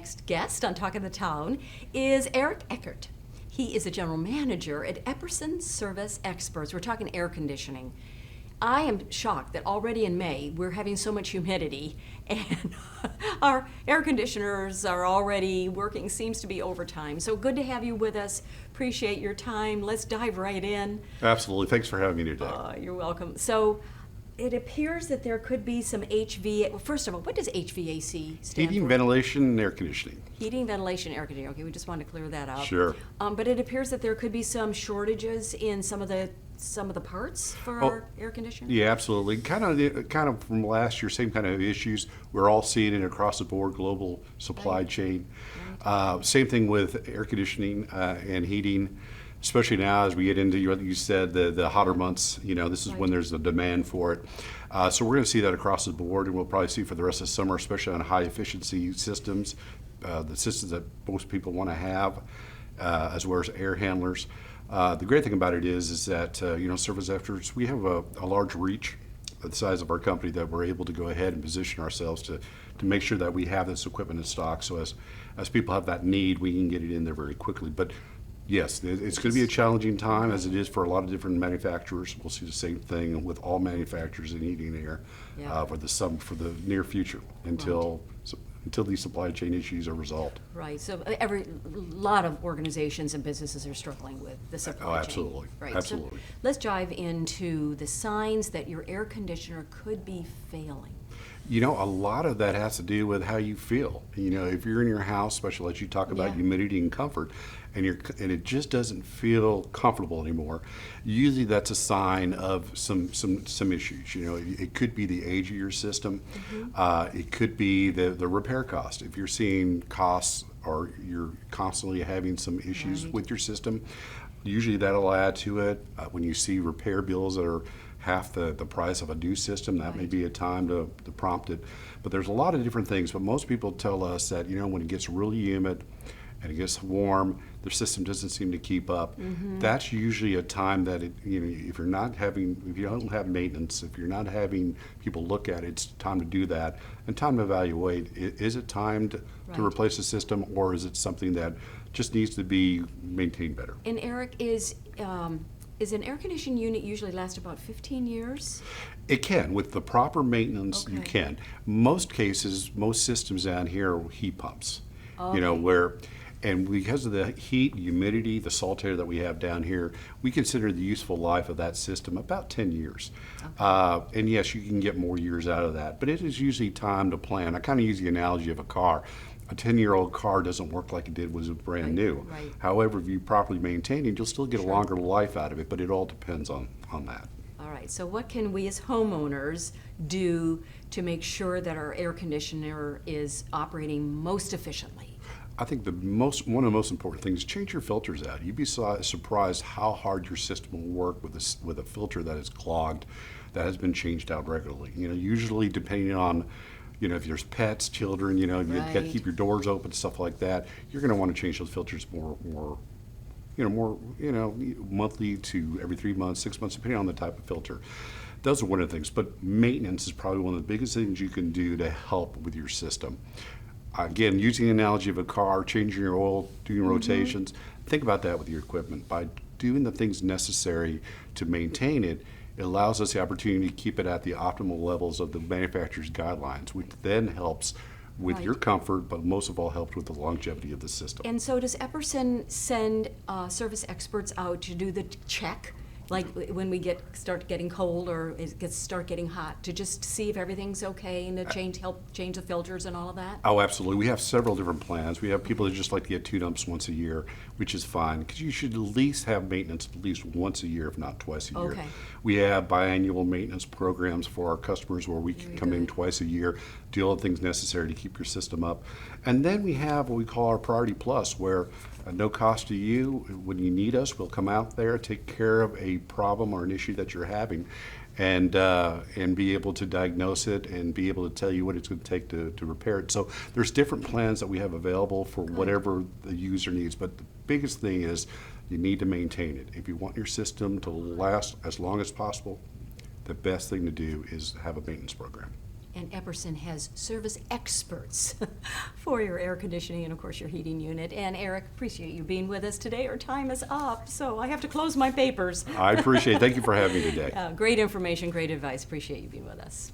next guest on Talk of the Town is Eric Eckert. He is a general manager at Epperson Service Experts. We're talking air conditioning. I am shocked that already in May we're having so much humidity and our air conditioners are already working, seems to be overtime. So good to have you with us. Appreciate your time. Let's dive right in. Absolutely. Thanks for having me today. You're welcome. So it appears that there could be some HVAC. Well, first of all, what does HVAC stand Heating, for? ventilation, and air conditioning. Heating, ventilation, air conditioning. Okay, we just wanted to clear that up. Sure. But it appears that there could be some shortages in some of the parts for our air conditioning. Yeah, absolutely. Kind of from last year, same kind of issues. We're all seeing it across the board, global supply chain. Same thing with air conditioning and heating, especially now as we get into what you said, the hotter months. You know, this is when there's a demand for it. So we're going to see that across the board, and we'll probably see for the rest of the summer, especially on high efficiency systems, the systems that most people want to have, as well as air handlers. The great thing about it is that Service Experts, we have a large reach the size of our company that we're able to go ahead and position ourselves to make sure that we have this equipment in stock. So as people have that need, we can get it in there very quickly. But yes, it's going to be a challenging time, as it is for a lot of different manufacturers. We'll see the same thing with all manufacturers in heating and air for the near future until these supply chain issues are resolved. Right. So a lot of organizations and businesses are struggling with the supply chain. Absolutely. Right. Absolutely. So let's dive into the signs that your air conditioner could be failing. You know, a lot of that has to do with how you feel. You know, if you're in your house, especially as you talk about humidity and comfort, and it just doesn't feel comfortable anymore, usually that's a sign of some issues. You know, it could be the age of your system. It could be the repair cost. If you're seeing costs or you're constantly having some issues with your system, usually that'll add to it. When you see repair bills that are half the price of a new system, that may be a time to prompt it. But there's a lot of different things. But most people tell us that, when it gets really humid and it gets warm, their system doesn't seem to keep up. That's usually a time that if you don't have maintenance, if you're not having people look at it, it's time to do that and time to evaluate. Is it time to replace the system, or is it something that just needs to be maintained better? And Eric, is an air conditioning unit usually last about 15 years? It can. With the proper maintenance, you can. Most cases, most systems down here are heat pumps. And because of the heat, humidity, the salt air that we have down here, we consider the useful life of that system about 10 years. And yes, you can get more years out of that, but it is usually time to plan. I kind of use the analogy of a car. A 10-year-old car doesn't work like it did when it was brand new. However, if you properly maintain it, you'll still get a longer life out of it, but it all depends on that. All right, so what can we as homeowners do to make sure that our air conditioner is operating most efficiently? I think one of the most important things is change your filters out. You'd be surprised how hard your system will work with a filter that is clogged, that has been changed out regularly. Usually depending on if there's pets, children, you got to keep your doors open, stuff like that. You're going to want to change those filters more monthly to every 3 months, 6 months, depending on the type of filter. Those are one of the things. But maintenance is probably one of the biggest things you can do to help with your system. Again, using the analogy of a car, changing your oil, doing rotations, think about that with your equipment. By doing the things necessary to maintain it, it allows us the opportunity to keep it at the optimal levels of the manufacturer's guidelines, which then helps with your comfort, but most of all helps with the longevity of the system. And so does Epperson send service experts out to do the check, like when we start getting cold or start getting hot, to just see if everything's okay and to help change the filters and all of that? Oh, absolutely. We have several different plans. We have people that just like to get tune-ups once a year, which is fine, because you should at least have maintenance at least once a year, if not twice a year. We have biannual maintenance programs for our customers where we can come in twice a year, do all the things necessary to keep your system up. And then we have what we call our Priority Plus, where at no cost to you, when you need us, we'll come out there, take care of a problem or an issue that you're having, and be able to diagnose it and be able to tell you what it's going to take to repair it. So there's different plans that we have available for whatever the user needs, but the biggest thing is you need to maintain it. If you want your system to last as long as possible, the best thing to do is have a maintenance program. And Epperson has service experts for your air conditioning and, of course, your heating unit. And Eric, appreciate you being with us today. Our time is up, so I have to close my papers. I appreciate it. Thank you for having me today. Great information, great advice. Appreciate you being with us.